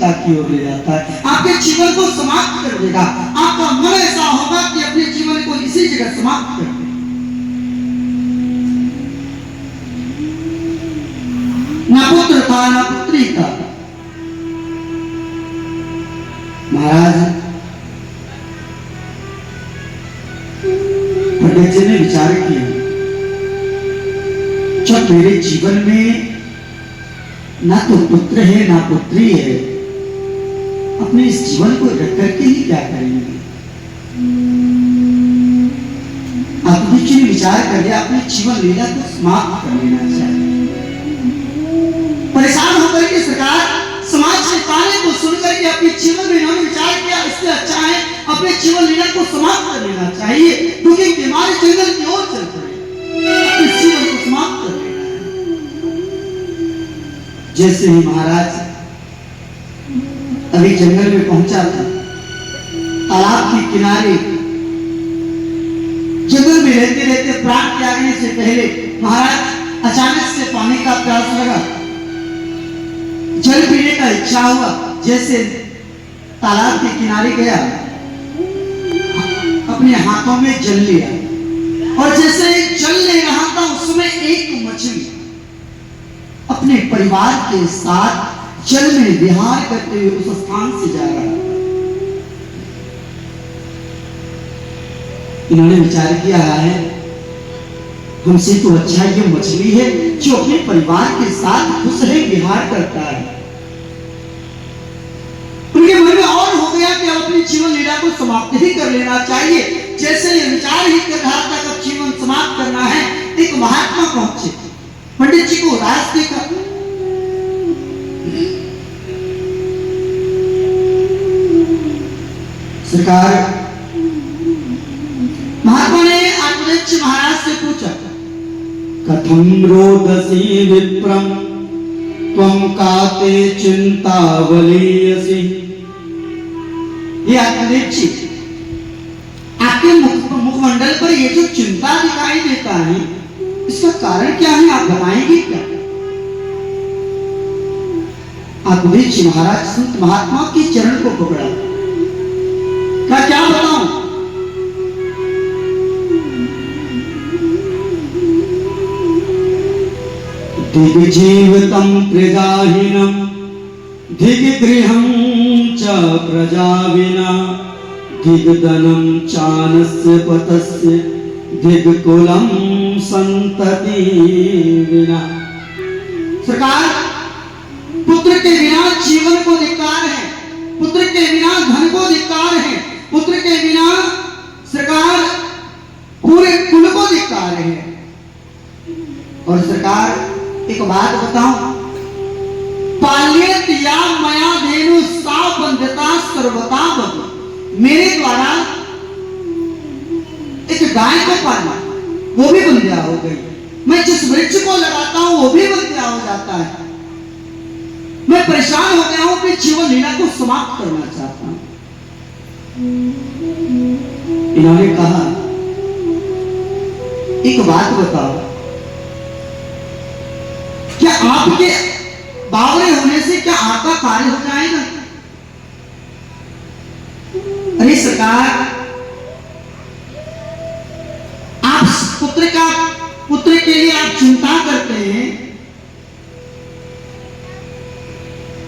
चिंता की ओर ले जाता है, आपके जीवन को समाप्त कर देगा। आपका मन ऐसा होगा कि अपने जीवन को इसी जगह समाप्त कर दे। ना पुत्र था ना पुत्री था। महाराज पंडित जी ने विचार किया, जब मेरे जीवन में ना तो पुत्र है ना पुत्री है, अपने इस जीवन को रख करके ही क्या करेंगे। पंडित जी ने विचार कर लिया, अपने जीवन लीला को समाप्त कर लेना चाहिए। परेशान होकर के सरकार समाज से ताने को सुनकर के अपने जीवन में इन्होंने विचार किया, इससे अच्छा है अपने जीवन लीला को समाप्त कर लेना चाहिए, क्योंकि बीमारी जंगल की ओर चल पड़े, अपने जीवन को समाप्त कर लेना है। जैसे ही महाराज अभी जंगल में पहुंचा था, तालाब के किनारे जंगल में रहते रहते प्राण त्यागने से पहले महाराज अचानक से पानी का प्यास लगा, जल पीने का इच्छा हुआ। जैसे तालाब के किनारे गया, अपने हाथों में जल लिया, और जैसे जल ले रहा था उसमें एक मछली अपने परिवार के साथ जल में विहार करते हुए उस स्थान से जा रहा था। इन्होंने विचार किया है, हमसे तो अच्छा ये मछली है जो अपने परिवार के साथ खुश रह विहार करता है। उनके मन में और हो गया कि अब अपनी जीवन लीला को समाप्त ही कर लेना चाहिए। जैसे ये विचार ही कर रहा था कि जीवन समाप्त करना है, एक महात्मा पहुंचे, पंडित जी को रास्ते का सरकार महात्मा ने आत्मनिष्ठ महाराज से पूछा, कथम रोदसी विप्रम त्वं काते चिंतावलीयसि। ये आत्मनिष्ठ, आपके मुखमंडल पर ये जो चिंता दिखाई देता है, इसका कारण क्या है, आप बताएंगे क्या? आत्मनिष्ठ महाराज संत महात्मा के चरण को पकड़ा, क्या बताऊं? दिग्जीवितं प्रजाहीनं दिग्गृहं च प्रजाविना दिग्धनं चानस्य पतस्य दिग्कुलं संतति विना। सरकार, पुत्र के बिना जीवन को धिक्कार है, पुत्र के बिना धन को धिक्कार है, पुत्र के बिना सरकार पूरे कुल को धिक्कार है। और सरकार एक बात बताऊं, पाल्येत या मया धेनु सा बंधता सर्वता बंध। मेरे द्वारा एक गाय को पालना, वो भी बंध्या हो गई। मैं जिस वृक्ष को लगाता हूं वो भी बंध्या हो जाता है। मैं परेशान हो गया हूं, अपनी जीवन लीला को समाप्त करना चाहता हूं। इन्होंने कहा, एक बात बताओ, क्या आपके बावरे होने से क्या आपका कार्य हो जाएगा? अरे सरकार, आप पुत्र के लिए आप चिंता करते हैं।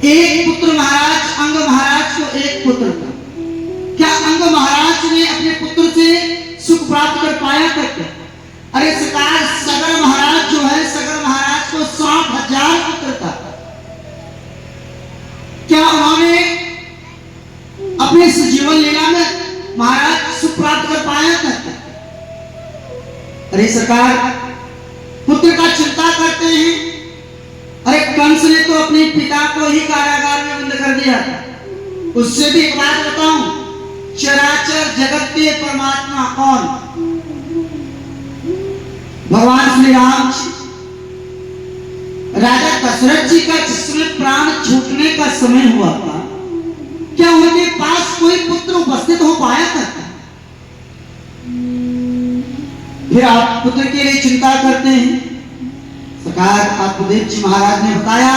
एक पुत्र महाराज, अंग महाराज को एक पुत्र था, क्या अंग महाराज ने अपने पुत्र से सुख प्राप्त कर पाया था? अरे सरकार, सगर महाराज जो है, सगर महाराज को 60,000 पुत्र था, क्या उन्होंने अपने इस जीवन लीला में महाराज सुख प्राप्त कर पाया था? अरे सरकार, पुत्र का चिंता करते हैं। अरे कंस ने तो अपने पिता को ही कारागार में बंद कर दिया था। उससे भी एक बात बताऊं, चराचर जगत के परमात्मा कौन? भगवान श्री राम। राजा दशरथ जी का जिसमें प्राण छूटने का समय हुआ था, क्या उनके पास कोई पुत्र उपस्थित हो पाया था? फिर आप पुत्र के लिए चिंता करते हैं। सरकार, आत्मदेव जी महाराज ने बताया,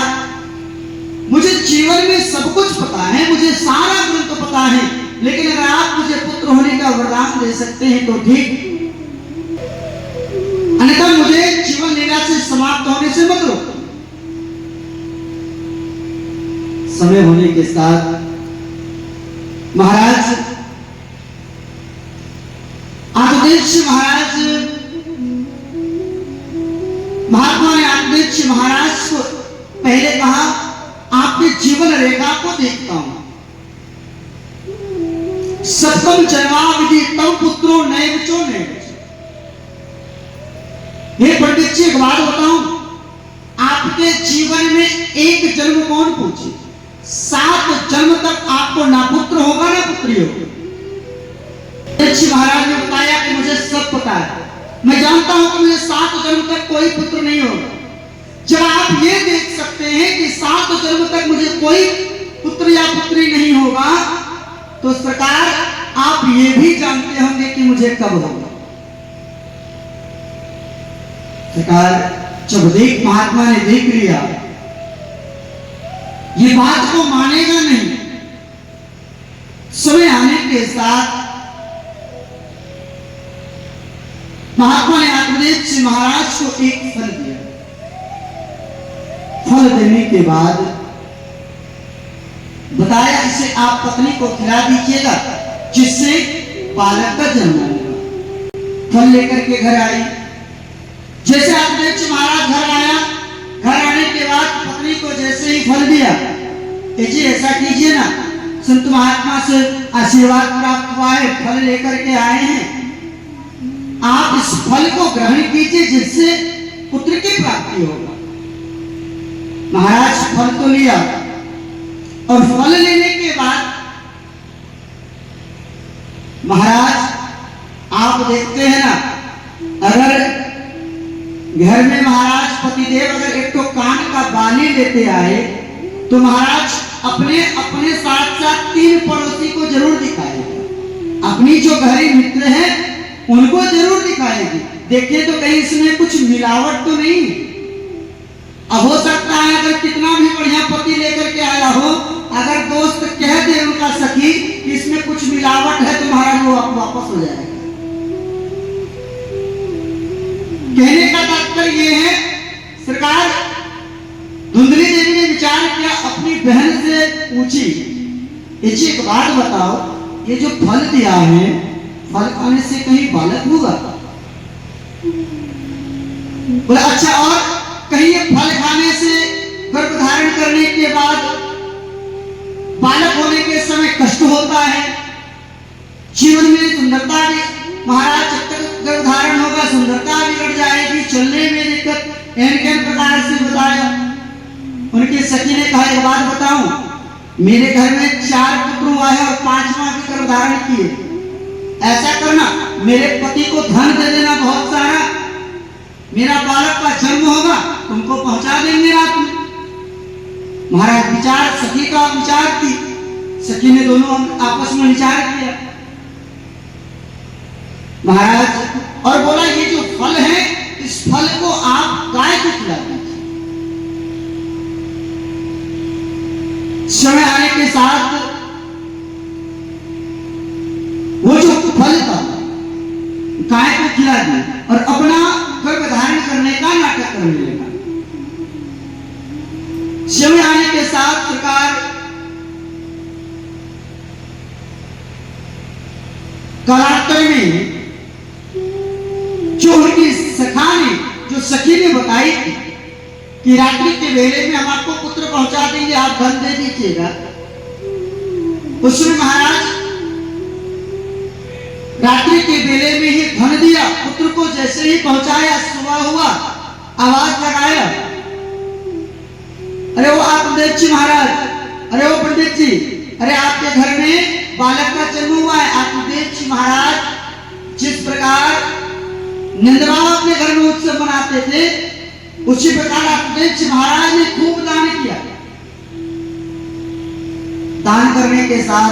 मुझे जीवन में सब कुछ पता है, मुझे सारा ग्रंथ पता है, लेकिन अगर आप मुझे पुत्र होने का वरदान दे सकते हैं तो ठीक, अन्यथा मुझे जीवन लीला से समाप्त होने से मत रोको। समय होने के साथ महाराज आत्मदेव महाराज, महात्मा ने आत्मदेव महाराज को पहले कहा, आपके जीवन रेखा को देखता हूं, सप्तम जन्मावधि तम पुत्रो नैवचो नैवचो। हे पंडित जी, एक बात बताऊं, आपके जीवन में एक जन्म कौन पूछे, 7 जन्म तक आपको ना पुत्र होगा ना पुत्री होगी। महाराज ने बताया कि मुझे सब पता है, मैं जानता हूं कि मुझे 7 जन्म तक कोई पुत्र नहीं होगा। जब आप ये देख सकते हैं कि 7 जन्म तक मुझे कोई पुत्र या पुत्री नहीं होगा, तो इस प्रकार आप ये भी जानते होंगे कि मुझे कब होगा। सरकार जब देख महात्मा ने देख लिया, ये बात को मानेगा नहीं। समय आने के साथ महात्मा ने आत्मदेव जी महाराज को एक फल दिया। फल देने के बाद बताया, इसे आप पत्नी को खिला दीजिएगा, जिससे बालक का जन्म होगा। फल लेकर के घर आई। जैसे आत्मदेव जी महाराज घर आया, घर आने के बाद पत्नी को जैसे ही फल दिया, जी ऐसा कीजिए ना, संत महात्मा से आशीर्वाद प्राप्त हुआ है, फल लेकर के आए हैं, आप इस फल को ग्रहण कीजिए, जिससे पुत्र की प्राप्ति होगा। महाराज फल तो लिया, और फल लेने के बाद महाराज आप देखते हैं ना, अगर घर में महाराज पतिदेव अगर एक तो कान का बाली लेते आए, तो महाराज अपने अपने साथ साथ 3 पड़ोसी को जरूर दिखाएगा। अपनी जो घरेलू मित्र हैं उनको जरूर दिखाएगी, देखिए तो कहीं इसमें कुछ मिलावट तो नहीं। अब हो सकता है अगर कितना भी बढ़िया पति लेकर के आया हो, अगर दोस्त कह दे उनका सखी कि इसमें कुछ मिलावट है, तो महाराज वो वापस हो जाएगा। कहने का तात्पर्य ये है, सरकार धुंधली देवी ने विचार किया, अपनी बहन से पूछी, एक बात बताओ, ये जो फल दिया है, फल खाने से कहीं बालक होगा? बोला अच्छा, और कहीं ये फल खाने से गर्भ धारण करने के बाद बालक होने के समय कष्ट होता है, जीवन में सुंदरता भी, महाराज जब तक गर्भ धारण होगा सुंदरता बिगड़ जाएगी, चलने में दिक्कत, एन प्रकार से बताया। उनकी सखी ने कहा, एक बात बताऊं, मेरे घर में 4 पुत्र हुआ है और 5वां भी गर्भ धारण किए, ऐसा करना, मेरे पति को धन दे देना बहुत सारा, मेरा बालक का जन्म होगा, तुमको पहुंचा देंगे रात में। महाराज विचार, सखी का विचार की, सखी ने दोनों आपस में विचार किया महाराज, और बोला ये जो फल है, इस फल को आप गाय को खिला दीजिए। समय आने के साथ वो जो फल था गाय को खिला दिया और अपना गर्भ धारण करने का नाटक करने लगा। समय आने के साथ सरकार कालांतर में जो उनकी सखा ने, जो सखी ने बताई थी कि रात्रि के वेले में हम आपको पुत्र पहुंचा देंगे, आप धन दे दीजिएगा, उसमें महाराज रात्रि के वेले में ही धन दिया, पुत्र को जैसे ही पहुंचाया, सुबह हुआ, आवाज लगाया, अरे वो आत्मदेव जी महाराज, अरे वो पंडित जी, अरे आपके घर में बालक का जन्म हुआ है। आत्मदेव जी महाराज जिस प्रकार निंद्राव अपने घर में उत्सव मनाते थे, उसी प्रकार आत्मदेव जी महाराज ने खूब दान किया। दान करने के साथ,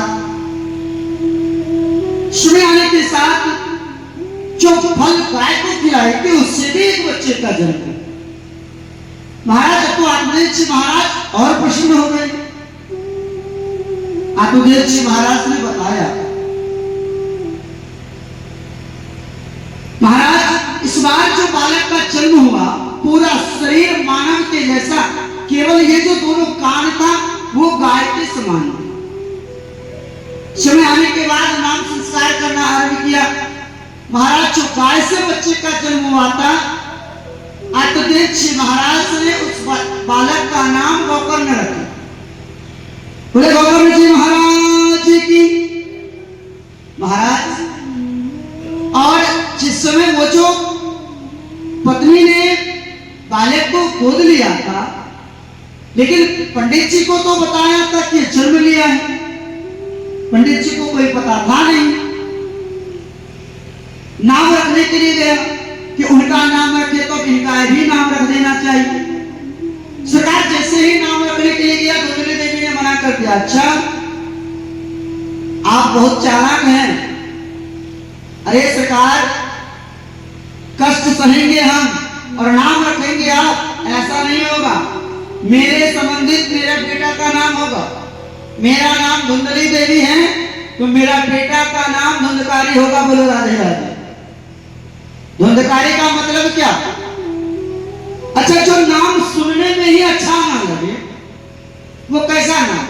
समय आने के साथ जो फल गाय को खिलाए थे, उससे भी एक बच्चे का जन्म। महाराज तो आत्मदेव जी महाराज और प्रसन्न हो गए, आत्मदेव जी महाराज ने बताया, महाराज इस बार जो बालक का जन्म हुआ पूरा शरीर मानव के जैसा, केवल ये जो दोनों कान था वो गाय के समान थे। समय आने के बाद नाम संस्कार करना आरंभ किया। महाराज जो गाय से बच्चे का जन्म हुआ था, आत्मदेव जी महाराज ने उस बालक का नाम गोकर्ण रखा। बोले गोकर्ण जी महाराज की। महाराज और जिस समय वो जो पत्नी ने बालक को गोद लिया था, लेकिन पंडित जी को तो बताया था कि जन्म लिया है, पंडित जी को कोई पता था नहीं। नाम रखने के लिए गया कि उनका नाम रखे तो इनका भी नाम रख देना चाहिए। सरकार जैसे ही नाम रखने के लिए गया, धुंधली देवी ने मना कर दिया, अच्छा आप बहुत चालाक हैं। अरे सरकार, कष्ट सहेंगे हम और नाम रखेंगे आप, ऐसा नहीं होगा। मेरे संबंधित मेरे बेटा का नाम होगा। मेरा नाम धुंधली देवी है तो मेरा बेटा का नाम धुंधकारी होगा। बोलो राधे राधे। धुंधकारी का मतलब क्या? अच्छा, जो नाम सुनने में ही अच्छा ना लगे वो कैसा नाम?